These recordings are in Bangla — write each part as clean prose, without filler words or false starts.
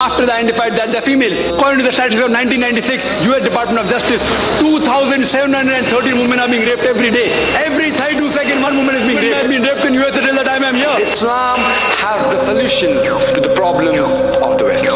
After they identified that they're females. According to the statistics of 1996, US Department of Justice, 2,713 women are being raped every day. Every 32 seconds, one woman is being raped. I've been raped in US till the time I'm here. Islam has the solutions to the problems of the West.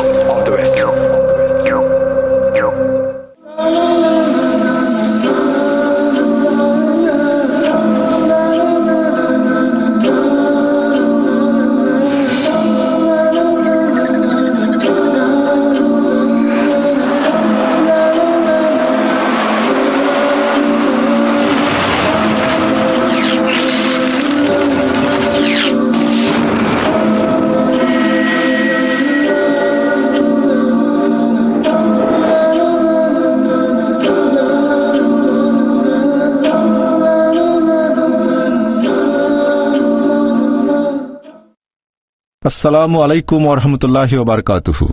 আসসালামু আলাইকুম ওয়া রাহমাতুল্লাহি ওয়া বারাকাতুহু।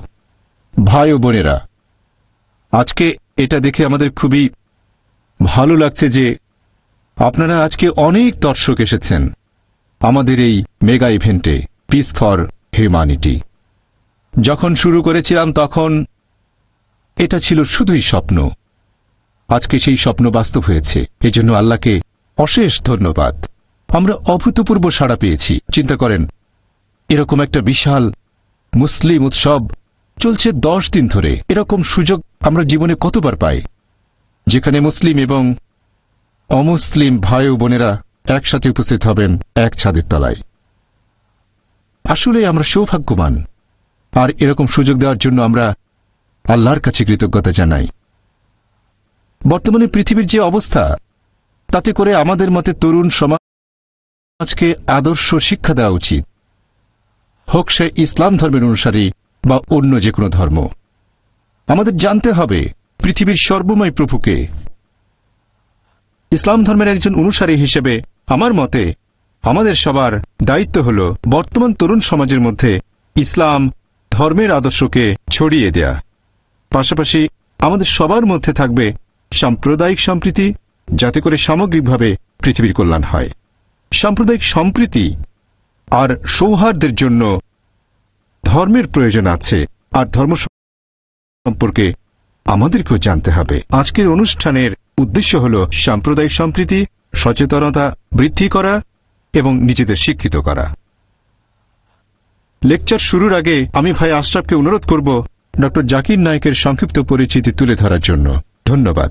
ভাই ও বোনেরা, আজকে এটা দেখে আমাদের খুবই ভালো লাগছে যে আপনারা আজকে অনেক দর্শক এসেছেন আমাদের এই মেগা ইভেন্টে পিস ফর হিউম্যানিটি। যখন শুরু করেছিলাম তখন এটা ছিল শুধুই স্বপ্ন। আজকে সেই স্বপ্ন বাস্তব হয়েছে, এজন্য আল্লাহকে অশেষ ধন্যবাদ। আমরা অভূতপূর্ব সাড়া পেয়েছি। চিন্তা করেন, এরকম একটা বিশাল মুসলিম উৎসব চলছে 10 দিন ধরে। এরকম সুযোগ আমরা জীবনে কতবার পাই, যেখানে মুসলিম এবং অমুসলিম ভাই ও বোনেরা একসাথে উপস্থিত হবেন এক ছাদের তলায়। আসলে আমরা সৌভাগ্যবান, আর এরকম সুযোগ দেওয়ার জন্য আমরা আল্লাহর কাছে কৃতজ্ঞতা জানাই। বর্তমানে পৃথিবীর যে অবস্থা, তাতে করে আমাদের মতে তরুণ সমাজকে আদর্শ শিক্ষা দেওয়া উচিত, হোক সে ইসলাম ধর্মের অনুসারী বা অন্য যে কোনো ধর্ম। আমাদের জানতে হবে পৃথিবীর সর্বময় প্রভুকে। ইসলাম ধর্মের একজন অনুসারী হিসেবে আমার মতে আমাদের সবার দায়িত্ব হল বর্তমান তরুণ সমাজের মধ্যে ইসলাম ধর্মের আদর্শকে ছড়িয়ে দেয়া। পাশাপাশি আমাদের সবার মধ্যে থাকবে সাম্প্রদায়িক সম্প্রীতি, যাতে করে সামগ্রিকভাবে পৃথিবীর কল্যাণ হয়। সাম্প্রদায়িক সম্প্রীতি আর সৌহার্দ্যের জন্য ধর্মের প্রয়োজন আছে, আর ধর্ম সম্পর্কে আমাদেরকেও জানতে হবে। আজকের অনুষ্ঠানের উদ্দেশ্য হল সাম্প্রদায়িক সম্প্রীতি, সচেতনতা বৃদ্ধি করা এবং নিজেদের শিক্ষিত করা। লেকচার শুরুর আগে আমি ভাই আশরাফকে অনুরোধ করব ডক্টর জাকির নায়েকের সংক্ষিপ্ত পরিচিতি তুলে ধরার জন্য। ধন্যবাদ।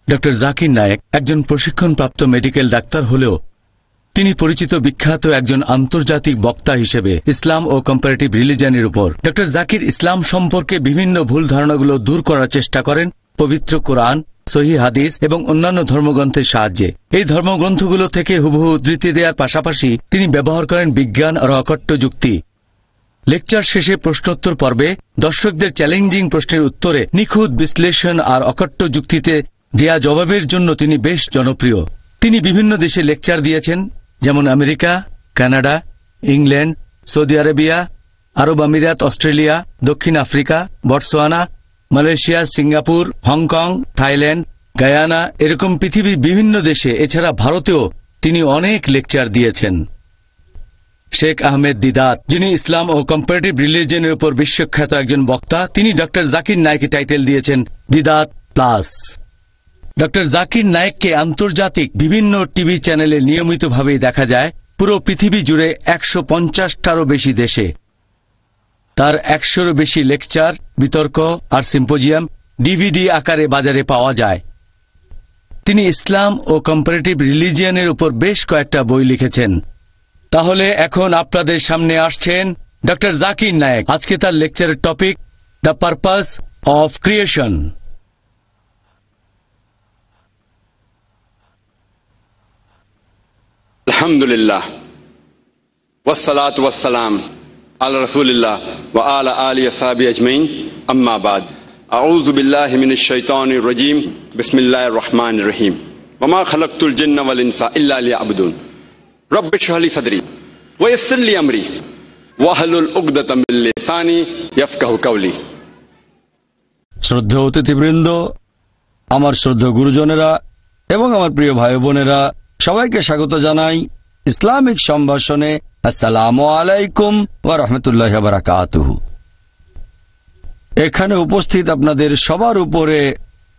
ডক্টর জাকির নায়েক একজন প্রশিক্ষণপ্রাপ্ত মেডিকেল ডাক্তার হলেও তিনি পরিচিত বিখ্যাত একজন আন্তর্জাতিক বক্তা হিসেবে ইসলাম ও কম্পারেটিভ রিলিজিয়নের উপর। ডক্টর জাকির ইসলাম সম্পর্কে বিভিন্ন ভুল ধারণাগুলো দূর করার চেষ্টা করেন পবিত্র কোরআন, সহিহ হাদিস এবং অন্যান্য ধর্মগ্রন্থের সাহায্যে। এই ধর্মগ্রন্থগুলো থেকে হুবহু উদ্ধৃতি দেওয়ার পাশাপাশি তিনি ব্যবহার করেন বিজ্ঞান আর অকট্য যুক্তি। লেকচার শেষে প্রশ্নোত্তর পর্বে দর্শকদের চ্যালেঞ্জিং প্রশ্নের উত্তরে নিখুঁত বিশ্লেষণ আর অকট্য যুক্তিতে দেয়া জবাবের জন্য তিনি বেশ জনপ্রিয়। তিনি বিভিন্ন দেশে লেকচার দিয়েছেন, যেমন America, Canada, England, Saudi Arabia, আরব আমিরাত, অস্ট্রেলিয়া, দক্ষিণ Africa, Botswana, Malaysia, Singapore, Hong Kong, Thailand, Guyana, এরকম পৃথিবীর বিভিন্ন দেশে। এছাড়া ভারতেও তিনি অনেক লেকচার দিয়েছেন। শেখ আহমেদ দিদাত, যিনি ইসলাম ও কম্পারেটিভ রিলিজিয়নের উপর বিশ্বখ্যাত একজন বক্তা, তিনি ডক্টর জাকির নায়েককে টাইটেল দিয়েছেন দিদাত প্লাস। ডক্টর জাকির নায়েককে আন্তর্জাতিক বিভিন্ন টিভি চ্যানেলে নিয়মিতভাবেই দেখা যায় পুরো পৃথিবী জুড়ে 150টারও বেশি দেশে। তার 100-রও বেশি লেকচার, বিতর্ক আর সিম্পোজিয়াম ডিভিডি আকারে বাজারে পাওয়া যায়। তিনি ইসলাম ও কম্পারেটিভ রিলিজিয়নের উপর বেশ কয়েকটা বই লিখেছেন। তাহলে এখন আপনাদের সামনে আসছেন ডক্টর জাকির নায়েক। আজকে তার লেকচারের topic the purpose of creation. Alhamdulillah, wassalatu wassalam ala rasulillah wa ala alihi ashabi ajmain, amma ba'd. A'udhu billahi minash shaitanir rajim. Bismillahir rahmanir rahim. Wa ma khalaqtul jinna wal insa illa liya'budun. Rabbi shrah li sadri wa yassir li amri wahlul 'uqdatam min lisani yafqahu qawli. শ্রদ্ধেয় অতিথিবৃন্দ, আমার শ্রদ্ধেয় গুরুজনেরা এবং আমার প্রিয় ভাই বোনেরা, সবাইকে স্বাগত জানাই ইসলামিক সম্ভাষণে। আসসালামু আলাইকুম ওয়া রাহমাতুল্লাহি ওয়া বারাকাতুহু। এখানে উপস্থিত আপনাদের সবার উপরে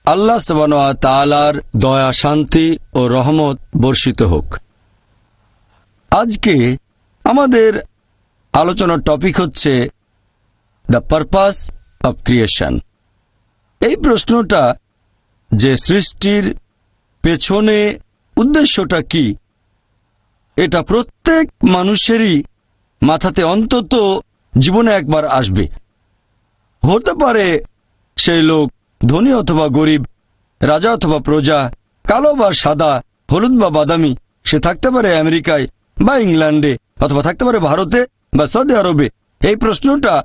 আল্লাহ সুবহানাহু ওয়া তাআলার দয়া, শান্তি ও রহমত বর্ষিত হোক। আজকে আমাদের আলোচনার টপিক হচ্ছে দ্য পারপাস অফ ক্রিয়েশন। এই প্রশ্নটা যে সৃষ্টির পেছনে উদ্দেশ্যটা কি, এটা প্রত্যেক মানুষেরই মাথাতে অন্তত জীবনে একবার আসবে। হতে পারে সেই লোক ধনী অথবা গরিব, রাজা অথবা প্রজা, কালো বা সাদা, হলুদ বা বাদামি। সে থাকতে পারে আমেরিকায় বা ইংল্যান্ডে, অথবা থাকতে পারে ভারতে বা সৌদি আরবে। এই প্রশ্নটা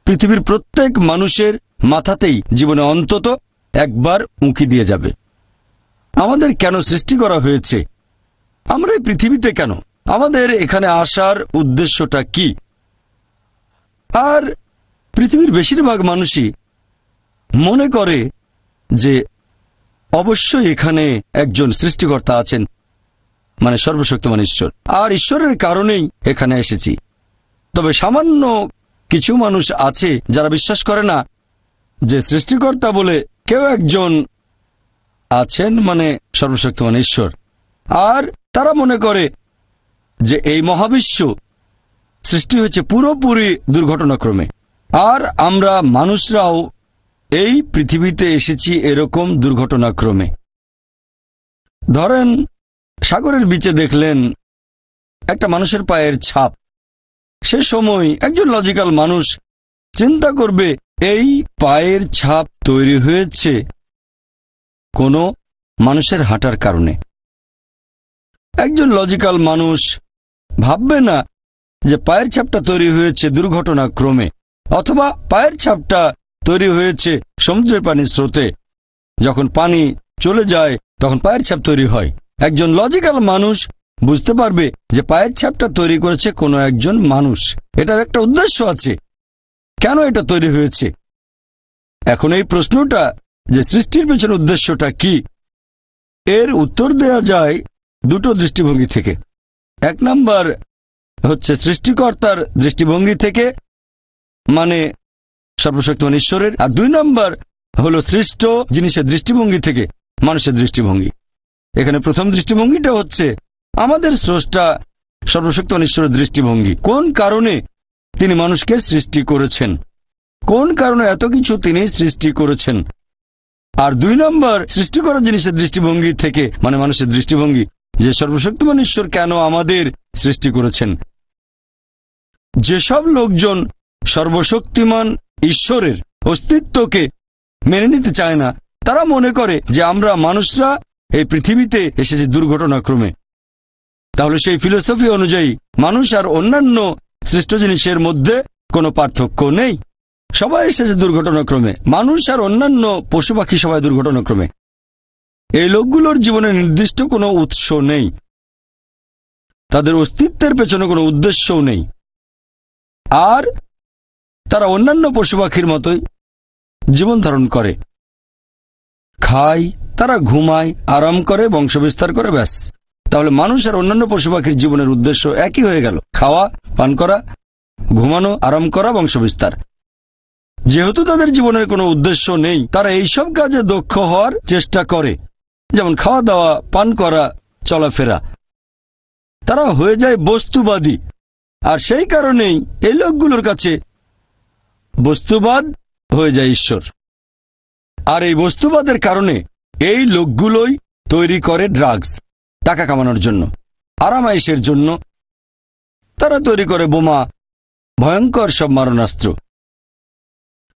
পৃথিবীর প্রত্যেক মানুষের মাথাতেই জীবনে অন্তত একবার উঁকি দিয়ে যাবে। আমাদের কেন সৃষ্টি করা হয়েছে? আমরা এই পৃথিবীতে কেন? আমাদের এখানে আসার উদ্দেশ্যটা কি? আর পৃথিবীর বেশিরভাগ মানুষই মনে করে যে অবশ্যই এখানে একজন সৃষ্টিকর্তা আছেন, মানে সর্বশক্তিমান ঈশ্বর, আর ঈশ্বরের কারণেই এখানে এসেছি। তবে সামান্য কিছু মানুষ আছে যারা বিশ্বাস করে না যে সৃষ্টিকর্তা বলে কেউ একজন আছেন, মানে সর্বশক্তিমান ঈশ্বর। আর তারা মনে করে যে এই মহাবিশ্ব সৃষ্টি হয়েছে পুরোপুরি দুর্ঘটনাক্রমে, আর আমরা মানুষরাও এই পৃথিবীতে এসেছি এরকম দুর্ঘটনাক্রমে। ধরেন সাগরের বিচে দেখলেন একটা মানুষের পায়ের ছাপ। সে সময় একজন লজিক্যাল মানুষ চিন্তা করবে এই পায়ের ছাপ তৈরি হয়েছে কোনো মানুষের হাঁটার কারণে। একজন লজিক্যাল মানুষ ভাববে না যে পায়ের ছাপটা তৈরি হয়েছে দুর্ঘটনাক্রমে, অথবা পায়ের ছাপটা তৈরি হয়েছে সমুদ্রের পানির স্রোতে। যখন পানি চলে যায় তখন পায়ের ছাপ তৈরি হয়। একজন লজিক্যাল মানুষ বুঝতে পারবে যে পায়ের ছাপটা তৈরি করেছে কোনো একজন মানুষ। এটার একটা উদ্দেশ্য আছে, কেন এটা তৈরি হয়েছে। এখন এই প্রশ্নটা যে সৃষ্টির পেছনে উদ্দেশ্যটা কি, এর উত্তর দেয়া যায় দুটো দৃষ্টিভঙ্গি থেকে। এক নাম্বার হচ্ছে সৃষ্টিকর্তার দৃষ্টিভঙ্গি থেকে, মানে সর্বশক্তিমান ঈশ্বরের। আর দুই নম্বর হলো সৃষ্ট জিনিসের দৃষ্টিভঙ্গি থেকে, মানুষের দৃষ্টিভঙ্গি। এখানে প্রথম দৃষ্টিভঙ্গিটা হচ্ছে আমাদের স্রষ্টা সর্বশক্তিমান ঈশ্বরের দৃষ্টিভঙ্গি। কোন কারণে তিনি মানুষকে সৃষ্টি করেছেন, কোন কারণে এত কিছু তিনি সৃষ্টি করেছেন। আর দুই নম্বর সৃষ্টি করা জিনিসের দৃষ্টিভঙ্গি থেকে, মানে মানুষের দৃষ্টিভঙ্গি, যে সর্বশক্তিমান ঈশ্বর কেন আমাদের সৃষ্টি করেছেন। যেসব লোকজন সর্বশক্তিমান ঈশ্বরের অস্তিত্বকে মেনে নিতে চায় না, তারা মনে করে যে আমরা মানুষরা এই পৃথিবীতে এসেছি দুর্ঘটনাক্রমে। তাহলে সেই ফিলোসফি অনুযায়ী মানুষ আর অন্যান্য সৃষ্ট জিনিসের মধ্যে কোনো পার্থক্য নেই, সবাই এসেছে দুর্ঘটনাক্রমে। মানুষ আর অন্যান্য পশু পাখি সবাই দুর্ঘটনাক্রমে। এই লোকগুলোর জীবনে নির্দিষ্ট কোনো উৎস নেই, তাদের অস্তিত্বের পেছনে কোনো উদ্দেশ্যও নেই, আর তারা অন্যান্য পশু পাখির মতোই জীবন ধারণ করে, খায়, তারা ঘুমায়, আরাম করে, বংশবিস্তার করে, ব্যাস। তাহলে মানুষ আর অন্যান্য পশু পাখির জীবনের উদ্দেশ্য একই হয়ে গেল, খাওয়া, পান করা, ঘুমানো, আরাম করা, বংশবিস্তার। যেহেতু তাদের জীবনের কোনো উদ্দেশ্য নেই, তারা এইসব কাজে দক্ষ হওয়ার চেষ্টা করে, যেমন খাওয়া দাওয়া, পান করা, চলাফেরা। তারা হয়ে যায় বস্তুবাদী। আর সেই কারণেই এই লোকগুলোর কাছে বস্তুবাদ হয়ে যায় ঈশ্বর। আর এই বস্তুবাদের কারণে এই লোকগুলোই তৈরি করে ড্রাগস, টাকা কামানোর জন্য, আরামাইশের জন্য। তারা তৈরি করে বোমা, ভয়ঙ্কর সব মারণাস্ত্র,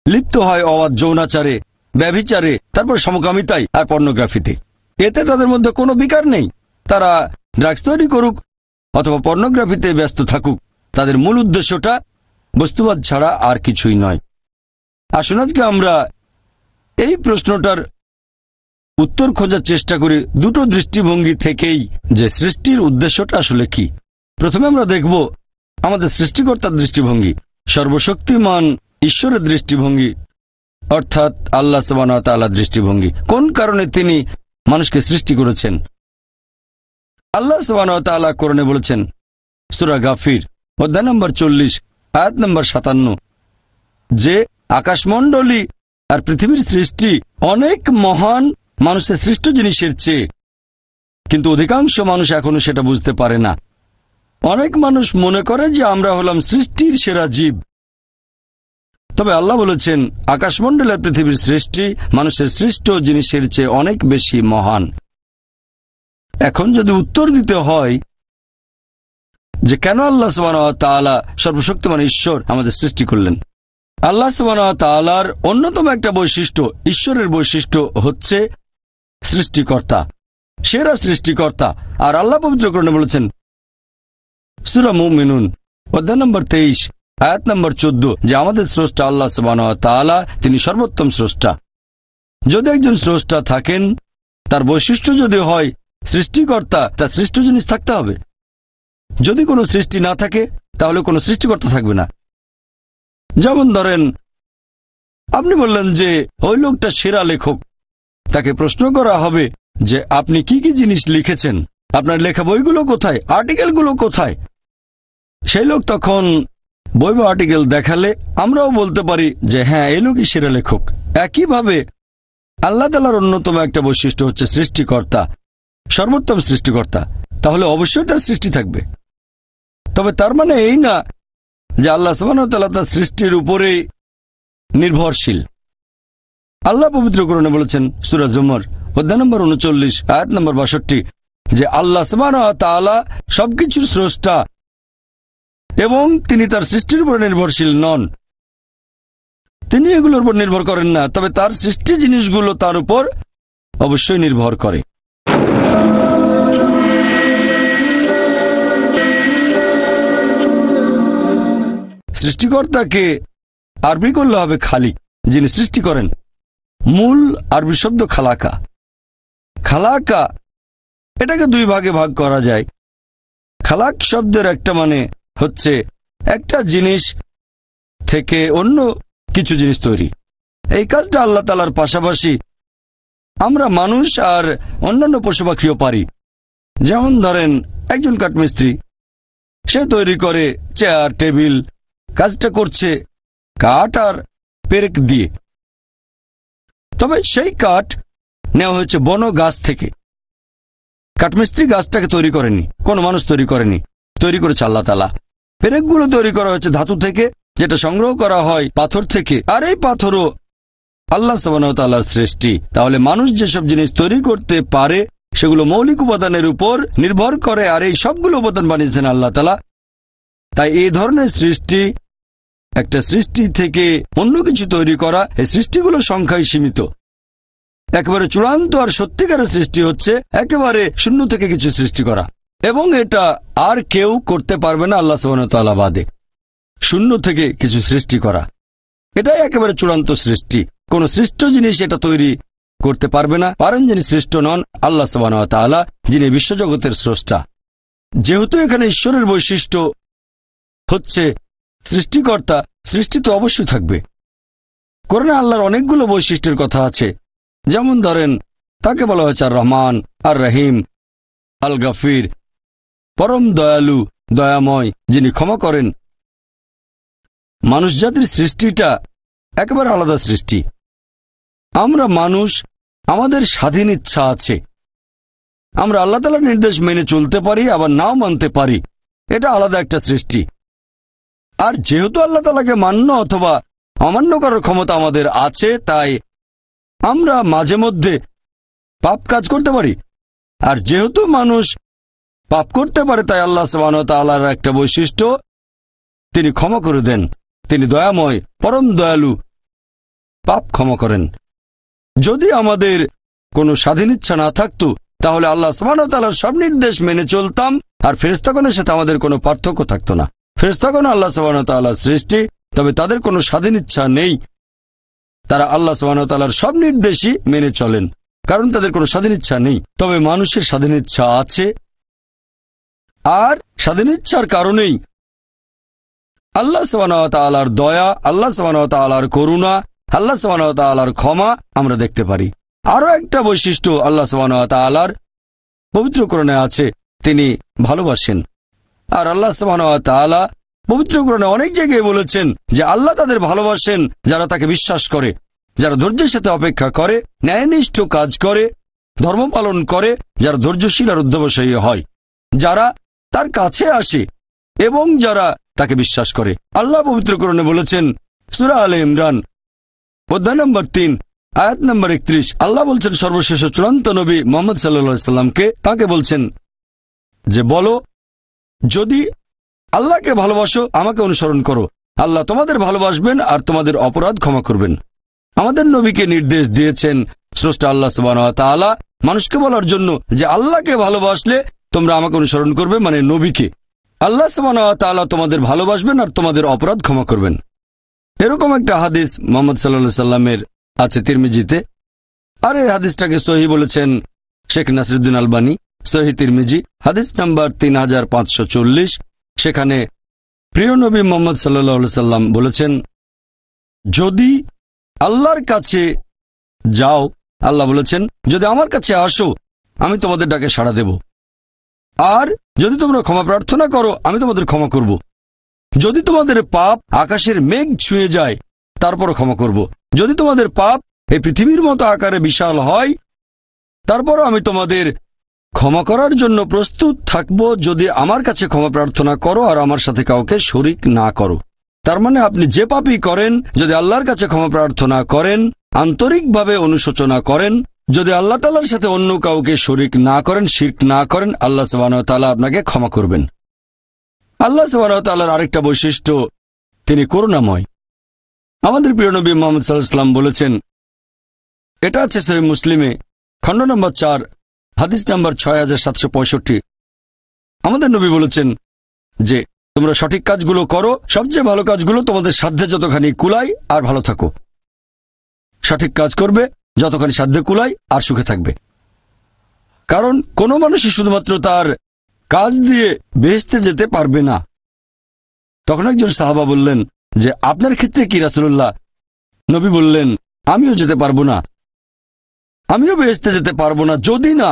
লিপ্ত হয় অবাধ যৌনাচারে, ব্যভিচারে, তারপর সমকামিতায় আর পর্নোগ্রাফিতে। এতে তাদের মধ্যে কোনো বিকার নেই। তারা ড্রাগস তৈরি করুক অথবা পর্নোগ্রাফিতে ব্যস্ত থাকুক, তাদের মূল উদ্দেশ্যটা বস্তুবাদ ছাড়া আর কিছুই নয়। আসুন আজকে আমরা এই প্রশ্নটার উত্তর খোঁজার চেষ্টা করি দুটো দৃষ্টিভঙ্গি থেকেই, যে সৃষ্টির উদ্দেশ্যটা আসলে কি। প্রথমে আমরা দেখব আমাদের সৃষ্টিকর্তার দৃষ্টিভঙ্গি, সর্বশক্তিমান ঈশ্বরের দৃষ্টিভঙ্গি, অর্থাৎ আল্লাহ সুবহানাহু ওয়া তাআলার দৃষ্টিভঙ্গি। কোন কারণে তিনি মানুষকে সৃষ্টি করেছেন। আল্লাহ সুবহানাহু ওয়া তাআলা কোরআনে বলেছেন, সূরা গাফির অধ্যায় নম্বর 40 আয়াত নম্বর 57 যে আকাশমণ্ডলী আর পৃথিবীর সৃষ্টি অনেক মহান মানুষের সৃষ্ট জিনিসের চেয়ে, কিন্তু অধিকাংশ মানুষ এখনো সেটা বুঝতে পারে না। অনেক মানুষ মনে করে যে আমরা হলাম সৃষ্টির সেরা জীব, তবে আল্লাহ বলেছেন আকাশমণ্ডলের পৃথিবীর সৃষ্টি মানুষের সৃষ্ট জিনিসের চেয়ে অনেক বেশি মহান। এখন যদি উত্তর দিতে হয় যে কেন আল্লাহ সুবহানাহু ওয়া তাআলা সর্বশক্তিমান ঈশ্বর আমাদের সৃষ্টি করলেন, আল্লাহ সুবহানাহু ওয়া তাআলার অন্যতম একটা বৈশিষ্ট্য, ঈশ্বরের বৈশিষ্ট্য হচ্ছে সৃষ্টিকর্তা, সেরা সৃষ্টিকর্তা। আর আল্লাহ পবিত্র কোরআনে বলেছেন সূরা মুমিনুন অধ্যায় নম্বর 23 আয়াত নম্বর 14 যে আমাদের স্রষ্টা আল্লাহ সুবহানাহু ওয়া তাআলা, তিনি সর্বোত্তম স্রষ্টা। যদি একজন স্রষ্টা থাকেন, তার বৈশিষ্ট্য যদি হয় সৃষ্টিকর্তা, তার সৃষ্ট জিনিস থাকতে হবে। যদি কোনো সৃষ্টি না থাকে তাহলে কোনো সৃষ্টিকর্তা থাকবে না। যেমন ধরেন আপনি বললেন যে ওই লোকটা সেরা লেখক, তাকে প্রশ্ন করা হবে যে আপনি কি কি জিনিস লিখেছেন, আপনার লেখা বইগুলো কোথায়, আর্টিকেলগুলো কোথায়। সেই লোক তখন বই বা আর্টিকেল দেখালে আমরাও বলতে পারি যে হ্যাঁ, এই লোকই সেরা লেখক। একইভাবে আল্লাহ তাআলার অন্যতম একটা বৈশিষ্ট্য হচ্ছে সৃষ্টিকর্তা, সর্বোত্তম সৃষ্টিকর্তা। তাহলে অবশ্যই তার সৃষ্টি থাকবে। তবে তার মানে এই না যে আল্লাহ সুবহানাহু ওয়া তাআলা তার সৃষ্টির উপরেই নির্ভরশীল। আল্লাহ পবিত্র কোরআনে বলেছেন সূরা জুমার অধ্যায় নম্বর 39 আয়াত নম্বর 62 যে আল্লাহ সুবহানাহু ওয়া তাআলা সবকিছুর স্রষ্টা এবং তিনি তার সৃষ্টির উপর নির্ভরশীল নন। তিনি এগুলোর উপর নির্ভর করেন না, তবে তার সৃষ্টি জিনিসগুলো তার উপর অবশ্যই নির্ভর করে। সৃষ্টিকর্তাকে আরবি করলে হবে খালিক, যিনি সৃষ্টি করেন। মূল আরবি শব্দ খালাকা। খালাকা এটাকে দুই ভাগে ভাগ করা যায়। খালাক শব্দের একটা মানে হচ্ছে একটা জিনিস থেকে অন্য কিছু জিনিস তৈরি। এই কাজটা আল্লাহ তাআলার পাশাপাশি আমরা মানুষ আর অন্যান্য পশু পাখিও পারি। যেমন ধরেন একজন কাঠমিস্ত্রি, সে তৈরি করে চেয়ার টেবিল, কাজটা করছে কাঠ আর পেরেক দিয়ে। তবে সেই কাঠ নেওয়া হয়েছে বন গাছ থেকে। কাঠমিস্ত্রি গাছটাকে তৈরি করেনি, কোনো মানুষ তৈরি করেনি, তৈরি করেছে আল্লাহ তাআলা। পেরেকগুলো তৈরি করা হয়েছে ধাতু থেকে, যেটা সংগ্রহ করা হয় পাথর থেকে, আর এই পাথরও আল্লাহ সুবহানাহু ওয়া তাআলার সৃষ্টি। তাহলে মানুষ যেসব জিনিস তৈরি করতে পারে সেগুলো মৌলিক উপাদানের উপর নির্ভর করে, আর এই সবগুলো উপাদান বানিয়েছেন আল্লাহ তাআলা। তাই এই ধরনের সৃষ্টি, একটা সৃষ্টি থেকে অন্য কিছু তৈরি করা, এই সৃষ্টিগুলো সংখ্যায় সীমিত। একেবারে চূড়ান্ত আর সত্যিকারের সৃষ্টি হচ্ছে একেবারে শূন্য থেকে কিছু সৃষ্টি করা, এবং এটা আর কেউ করতে পারবে না আল্লাহ সুবহানাহু ওয়া তাআলা বাদে। শূন্য থেকে কিছু সৃষ্টি করা, এটাই একেবারে চূড়ান্ত সৃষ্টি। কোন সৃষ্ট জিনিস এটা তৈরি করতে পারবে না, পারেন যিনি সৃষ্ট নন আল্লাহ সুবহানাহু ওয়া তাআলা, যিনি বিশ্বজগতের স্রষ্টা। যেহেতু এখানে ঈশ্বরের বৈশিষ্ট্য হচ্ছে সৃষ্টিকর্তা, সৃষ্টি তো অবশ্যই থাকবে। কোরআনে আল্লাহর অনেকগুলো বৈশিষ্ট্যের কথা আছে। যেমন ধরেন তাকে বলা হয়েছে আর রহমান, আর রহিম, আল গাফির, পরম দয়ালু, দয়াময়, যিনি ক্ষমা করেন। মানুষ জাতির সৃষ্টিটা একেবারে আলাদা সৃষ্টি। আমরা মানুষ, আমাদের স্বাধীন ইচ্ছা আছে। আমরা আল্লাহ তাআলার নির্দেশ মেনে চলতে পারি, আবার নাও মানতে পারি। এটা আলাদা একটা সৃষ্টি। আর যেহেতু আল্লাহ তাআলাকে মান্য অথবা অমান্য করার ক্ষমতা আমাদের আছে, তাই আমরা মাঝে মধ্যে পাপ কাজ করতে পারি। আর যেহেতু মানুষ পাপ করতে পারে, তাই আল্লাহ সুবহানাহু ওয়া তাআলার একটা বৈশিষ্ট্য, তিনি ক্ষমা করে দেন। তিনি দয়াময়, পরম দয়ালু, পাপ ক্ষমা করেন। যদি আমাদের কোনো স্বাধীন ইচ্ছা না থাকতো, তাহলে আল্লাহ সুবহানাহু ওয়া তাআলার সব নির্দেশ মেনে চলতাম, আর ফেরেশতাগণের সাথে আমাদের কোনো পার্থক্য থাকতো না। ফেরেশতাগণ আল্লাহ সুবহানাহু ওয়া তাআলার সৃষ্টি, তবে তাদের কোনো স্বাধীন ইচ্ছা নেই। তারা আল্লাহ সুবহানাহু ওয়া তাআলার সব নির্দেশই মেনে চলেন, কারণ তাদের কোনো স্বাধীন ইচ্ছা নেই। তবে মানুষের স্বাধীন ইচ্ছা আছে, আর স্বাধীন ইচ্ছার কারণেই আল্লাহ সুবহানাহু ওয়া তাআলার দয়া, আল্লাহ সুবহানাহু ওয়া তাআলার করুণা, আল্লাহ সুবহানাহু ওয়া তাআলার ক্ষমা আমরা দেখতে পারি। আরও একটা বৈশিষ্ট্য আল্লাহ সুবহানাহু ওয়া তাআলার পবিত্র কোরআনে আছে, তিনি ভালোবাসেন। আর আল্লাহ সুবহানাহু ওয়া তাআলা পবিত্র কোরআনে অনেক জায়গায় বলেছেন যে আল্লাহ তাদের ভালোবাসেন যারা তাকে বিশ্বাস করে, যারা ধৈর্যের সাথে অপেক্ষা করে, ন্যায়নিষ্ঠ কাজ করে, ধর্ম পালন করে, যারা ধৈর্যশীল আর অধ্যবসায়ী হয়, যারা তার কাছে আসে এবং যারা তাকে বিশ্বাস করে। আল্লাহ পবিত্র কোরআনে বলেছেন সূরা আলে ইমরান অধ্যায় নম্বর 3 আয়াত নম্বর 31, আল্লাহ বলছেন সর্বশেষ ও চূড়ান্ত নবী মুহাম্মদ সাল্লাল্লাহু আলাইহি সাল্লামকে, তাকে বলছেন যে বলো, যদি আল্লাহকে ভালোবাসো আমাকে অনুসরণ করো, আল্লাহ তোমাদের ভালোবাসবেন আর তোমাদের অপরাধ ক্ষমা করবেন। আমাদের নবীকে নির্দেশ দিয়েছেন স্রষ্টা আল্লাহ সুবহানাহু ওয়া তাআলা মানুষকে বলার জন্য যে আল্লাহকে ভালোবাসলে তোমরা আমাকে অনুসরণ করবে, মানে নবীকে। আল্লাহ সুবহানাহু ওয়া তাআলা তোমাদের ভালোবাসবেন আর তোমাদের অপরাধ ক্ষমা করবেন। এরকম একটা হাদিস মুহাম্মদ সাল্লাল্লাহু আলাইহি সাল্লামের আছে তিরমিজিতে, আর এই হাদিসটাকে সহিহ বলেছেন শেখ নাসিরউদ্দিন আলবানী, সহিহ তিরমিজি হাদিস নাম্বার 3540। সেখানে প্রিয় নবী মুহাম্মদ সাল্লাল্লাহু আলাইহি সাল্লাম বলেছেন, যদি আল্লাহর কাছে যাও, আল্লাহ বলেছেন যদি আমার কাছে আসো আমি তোমাদের ডাকে সাড়া দেব, আর যদি তোমরা ক্ষমা প্রার্থনা করো আমি তোমাদের ক্ষমা করব। যদি তোমাদের পাপ আকাশের মেঘ ছুঁয়ে যায় তারপরও ক্ষমা করব। যদি তোমাদের পাপ এই পৃথিবীর মতো আকারে বিশাল হয় তারপরও আমি তোমাদের ক্ষমা করার জন্য প্রস্তুত থাকব, যদি আমার কাছে ক্ষমা প্রার্থনা করো আর আমার সাথে কাউকে শরিক না করো। তার মানে আপনি যে পাপই করেন, যদি আল্লাহর কাছে ক্ষমা প্রার্থনা করেন, আন্তরিকভাবে অনুশোচনা করেন, যদি আল্লাহ তাআলার সাথে অন্য কাউকে শরিক না করেন, শিরক না করেন, আল্লাহ সুবহানাহু ওয়া তাআলা আপনাকে ক্ষমা করবেন। আল্লাহ সুবহানাহু ওয়া তাআলার আরেকটা বৈশিষ্ট্য, তিনি করুণাময়। আমাদের প্রিয় নবী মুহাম্মদ সাল্লাল্লাহু আলাইহি ওয়াসাল্লাম বলেছেন, এটা আছে সহিহ মুসলিমে খণ্ড নম্বর 4 হাদিস নম্বর 6765। আমাদের নবী বলেছেন যে তোমরা সঠিক কাজগুলো করো, সবচেয়ে ভালো কাজগুলো তোমাদের সাধ্যে যতখানি কুলায়, আর ভালো থাকো। সঠিক কাজ করবে যতখানি সাধ্যে কুলায় আর সুখে থাকবে। কারণ কোনো মানুষই শুধুমাত্র তার কাজ দিয়ে বেহেশতে যেতে পারবে না। তখন একজন সাহাবা বললেন যে আপনার ক্ষেত্রে কি রাসূলুল্লাহ? নবী বললেন, আমিও যেতে পারবো না, আমিও বেহেশতে যেতে পারবো না যদি না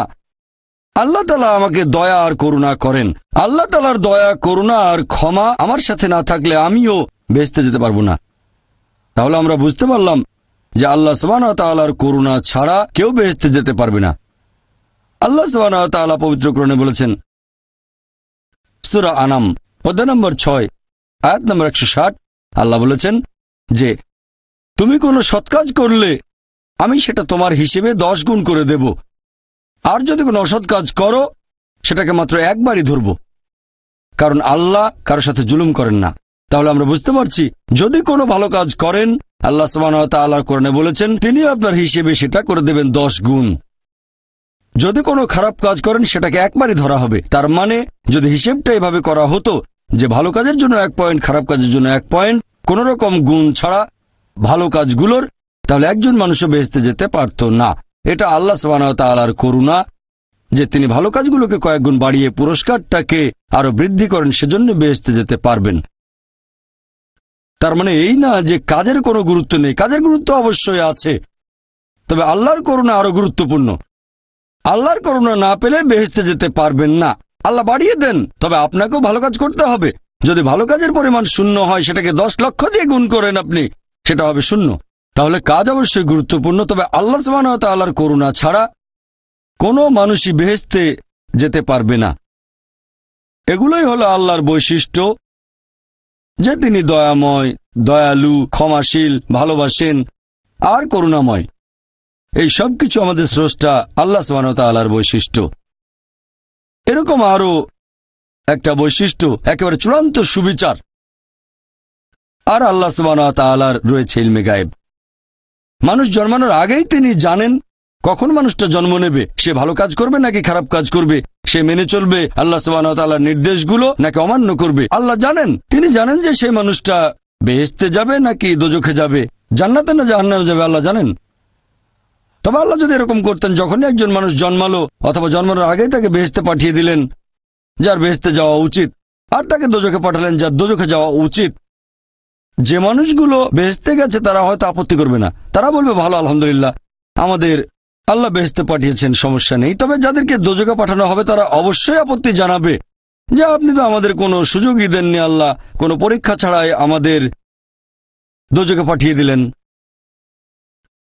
আল্লাহ তাআলা আমাকে দয়া আর করুণা করেন। আল্লাহ তাআলার দয়া, করুণা আর ক্ষমা আমার সাথে না থাকলে আমিও বেহেশতে যেতে পারবো না। তাহলে আমরা বুঝতে পারলাম যে আল্লাহ সুবহানাহু ওয়া তাআলার করুণা ছাড়া কেউ বেহেশতে যেতে পারবে না। আল্লাহ সুবহানাহু ওয়া তাআলা পবিত্র কোরআনে বলেছেন সূরা আনাম অধ্যায় নম্বর 6 আয়াত নম্বর 160, আল্লাহ বলেছেন যে তুমি কোনো সৎ কাজ করলে আমি সেটা তোমার হিসেবে 10 গুণ করে দেব, আর যদি কোনো অসৎ কাজ করো সেটাকে মাত্র একবারই ধরব, কারণ আল্লাহ কারো সাথে জুলুম করেন না। তাহলে আমরা বুঝতে পারছি যদি কোনো ভালো কাজ করেন, আল্লাহ সুবহানাহু ওয়া তাআলা কোরআনে বলেছেন তিনি আপনার হিসেবে সেটা করে দেবেন 10 গুণ। যদি কোনো খারাপ কাজ করেন সেটাকে একবারই ধরা হবে। তার মানে যদি হিসেবটা এভাবে করা হতো যে ভালো কাজের জন্য 1 পয়েন্ট, খারাপ কাজের জন্য 1 পয়েন্ট, কোন রকম গুণ ছাড়া ভালো কাজগুলোর, তাহলে একজন মানুষও বেহেশতে যেতে পারত না। এটা আল্লাহ সুবহানাহু ওয়া তাআলার করুণা যে তিনি ভালো কাজগুলোকে কয়েক গুণ বাড়িয়ে পুরস্কারটাকে আরো বৃদ্ধি করেন, সেজন্য বেহেশতে যেতে পারবেন। তার মানে এই না যে কাজের কোনো গুরুত্ব নেই, কাজের গুরুত্ব অবশ্যই আছে, তবে আল্লাহর করুণা আরো গুরুত্বপূর্ণ। আল্লাহর করুণা না পেলে বেহেশতে যেতে পারবেন না। আল্লাহ বাড়িয়ে দেন, তবে আপনাকেও ভালো কাজ করতে হবে। যদি ভালো কাজের পরিমাণ 0 হয়, সেটাকে 10 লক্ষ দিয়ে গুণ করেন আপনি, সেটা হবে 0। তাহলে কাজ অবশ্যই গুরুত্বপূর্ণ, তবে আল্লাহ সুবহানাহু ওয়া তাআলার করুণা ছাড়া কোনো মানুষই বেহেশতে যেতে পারবে না। এগুলোই হলো আল্লাহর বৈশিষ্ট্য, যে তিনি দয়াময়, দয়ালু, ক্ষমাশীল, ভালোবাসেন আর করুণাময়। এই সব কিছু আমাদের স্রষ্টা আল্লাহ সুবহানাহু ওয়া তাআলার বৈশিষ্ট্য। এরকম আরো একটা বৈশিষ্ট্য, একেবারে চূড়ান্ত সুবিচার। আর আল্লাহ সুবহানাহু ওয়া তাআলার রয়েছে ইলমে গায়েব। মানুষ জন্মানোর আগেই তিনি জানেন কখন মানুষটা জন্ম নেবে, সে ভালো কাজ করবে নাকি খারাপ কাজ করবে, সে মেনে চলবে আল্লাহ সুবহানাহু ওয়া তাআলার নির্দেশগুলো নাকি অমান্য করবে। আল্লাহ জানেন, তিনি জানেন যে সেই মানুষটা বেহেশতে যাবে নাকি দোজখে যাবে, জান্নাতে না জাহান্নামে যাবে, আল্লাহ জানেন। তবে আল্লাহ যদি এরকম করতেন, যখনই একজন মানুষ জন্মালো অথবা জন্মানোর আগেই তাকে বেহেশতে পাঠিয়ে দিলেন যার বেহেশতে যাওয়া উচিত, আর তাকে দোজখে পাঠালেন যার দোজখে যাওয়া উচিত, যে মানুষগুলো বেহেশতে গেছে তারা হয়তো আপত্তি করবে না, তারা বলবে ভালো, আলহামদুলিল্লাহ, আমাদের আল্লাহ বেহেশতে পাঠিয়েছেন, সমস্যা নেই। তবে যাদেরকে দোজখে পাঠানো হবে তারা অবশ্যই আপত্তি জানাবে যে আপনি তো আমাদের কোনো সুযোগই দেননি আল্লাহ, কোনো পরীক্ষা ছাড়াই আমাদের দোজখে পাঠিয়ে দিলেন।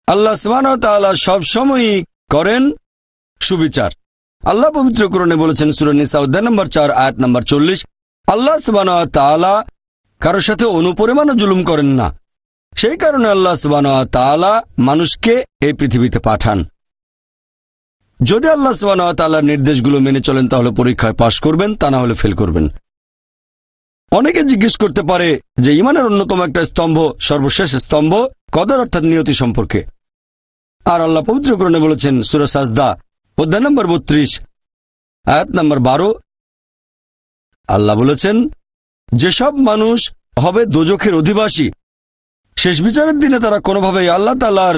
আল্লাহ সুবহানাহু ওয়া তাআলা সবসময়ই করেন সুবিচার। আল্লাহ পবিত্র কোরআনে বলেছেন সূরা নিসা অধ্যায় নম্বর 4 আয়াত নম্বর 40, আল্লাহ সুবহানাহু ওয়া তাআলা কারোর সাথে অনুপরিমাণও জুলুম করেন না। সেই কারণে আল্লাহ সুবহানাহু ওয়া তাআলা মানুষকে এই পৃথিবীতে পাঠান। যদি আল্লাহ সুবহানাহু ওয়া তাআলার নির্দেশগুলো মেনে চলেন তাহলে পরীক্ষায় পাশ করবেন, তা না হলে ফেল করবেন। অনেকে জিজ্ঞেস করতে পারে যে ঈমানের অন্যতম একটা স্তম্ভ, সর্বশেষ স্তম্ভ কদর অর্থাৎ নিয়তি সম্পর্কে। আর আল্লাহ পবিত্র কোরআনে বলেছেন সূরা সাজদা অধ্যায় নম্বর 32 আয়াত নম্বর 12, আল্লাহ বলেছেন যেসব মানুষ হবে দোজখের অধিবাসী, শেষ বিচারের দিনে তারা কোনোভাবেই আল্লাহ তাআলার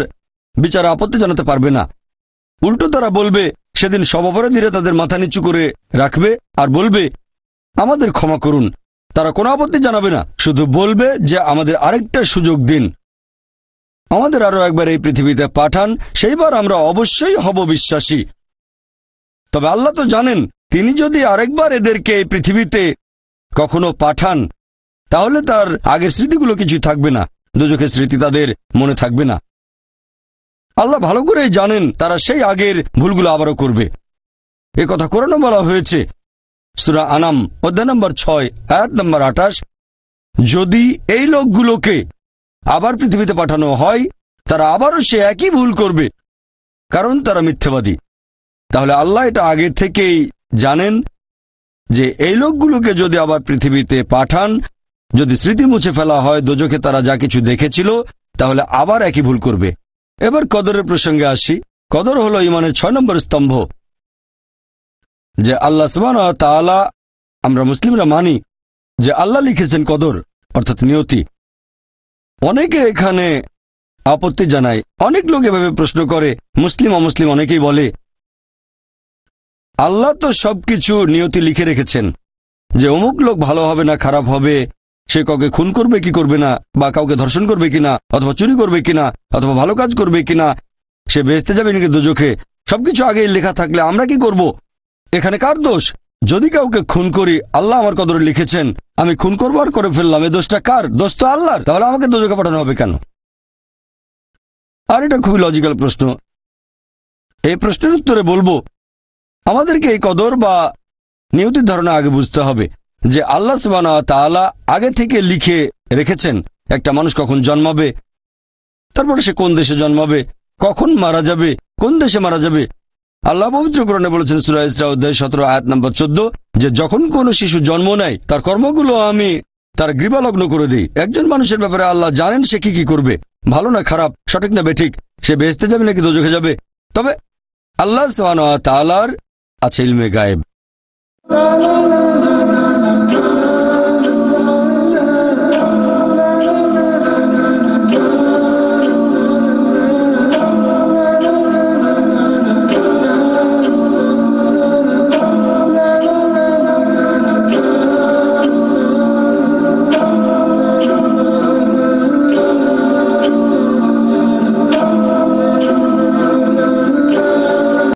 বিচারে আপত্তি জানাতে পারবে না। উল্টো তারা বলবে, সেদিন সব অপরাধীরা তাদের মাথা নিচু করে রাখবে আর বলবে আমাদের ক্ষমা করুন। তারা কোনো আপত্তি জানাবে না, শুধু বলবে যে আমাদের আরেকটা সুযোগ দিন, আমাদের আরো একবার এই পৃথিবীতে পাঠান, সেইবার আমরা অবশ্যই হব বিশ্বাসী। তবে আল্লাহ তো জানেন, তিনি যদি আরেকবার এদেরকে এই পৃথিবীতে কখনো পাঠান তাহলে তার আগের স্মৃতিগুলো কিছুই থাকবে না, দোজখের স্মৃতি তাদের মনে থাকবে না। আল্লাহ ভালো করেই জানেন তারা সেই আগের ভুলগুলো আবারও করবে। এ কথা কোরআনে বলা হয়েছে সূরা আনাম অধ্যায় নম্বর 6 আয়াত নম্বর 28, যদি এই লোকগুলোকে আবার পৃথিবীতে পাঠানো হয় তারা আবারও সে একই ভুল করবে, কারণ তারা মিথ্যাবাদী। তাহলে আল্লাহ এটা আগে থেকেই জানেন যে এই লোকগুলোকে যদি আবার পৃথিবীতে পাঠান, যদি স্মৃতি মুছে ফেলা হয় দোজখে তারা যা কিছু দেখেছিল, তাহলে আবার একই ভুল করবে। এবার কদরের প্রসঙ্গে আসি। কদর হলো ঈমানের 6 নম্বর স্তম্ভ, যে আল্লাহ সুবহানাহু ওয়া তাআলা, আমরা মুসলিমরা মানি যে আল্লাহ লিখেছেন কদর অর্থাৎ নিয়তি। অনেকে এখানে আপত্তি জানায়, অনেক লোক এভাবে প্রশ্ন করে, মুসলিম অমুসলিম অনেকেই বলে আল্লাহ তো সবকিছু নিয়তি লিখে রেখেছেন যে অমুক লোক ভালো হবে না খারাপ হবে, সে কাউকে খুন করবে কি করবে না, বা কাউকে ধর্ষণ করবে কিনা, অথবা চুরি করবে কিনা, অথবা ভালো কাজ করবে কিনা, সে বেহেশতে যাবে নাকি দোজখে, সবকিছু আগেই লেখা থাকলে আমরা কি করব? এখানে কার দোষ? যদি কাউকে খুন করি, আল্লাহ আমার কদরে লিখেছেন, আমি খুন করবো আর করে ফেললাম, এই দোষটা কার? দোষ তো আল্লাহর। তাহলে আমাকে দোজখে পাঠানো হবে কেন? আর এটা খুবই লজিক্যাল প্রশ্ন। এই প্রশ্নের উত্তরে বলবো, আমাদেরকে এই কদর বা নিয়তির ধারণা আগে বুঝতে হবে যে আল্লাহ সুবহানাহু ওয়া তাআলা আগে থেকে লিখে রেখেছেন একটা মানুষ কখন জন্মাবে, তারপরে সে কোন দেশে জন্মাবে, কখন মারা যাবে, কোন দেশে মারা যাবে। আল্লাহ পবিত্র কোরআনে বলেছেন সূরা ইসরা অধ্যায় 17 আয়াত নম্বর 14, যে যখন কোনো শিশু জন্ম নেয় তার কর্মগুলো আমি তার গ্রীবালগ্ন করে দিই। একজন মানুষের ব্যাপারে আল্লাহ জানেন সে কি করবে, ভালো না খারাপ, সঠিক না বেঠিক, সে বেহেশতে যাবে নাকি দোজখে যাবে। তবে আল্লাহ সুবহানাহু ওয়া তাআলার আছে ইলমে গায়েব।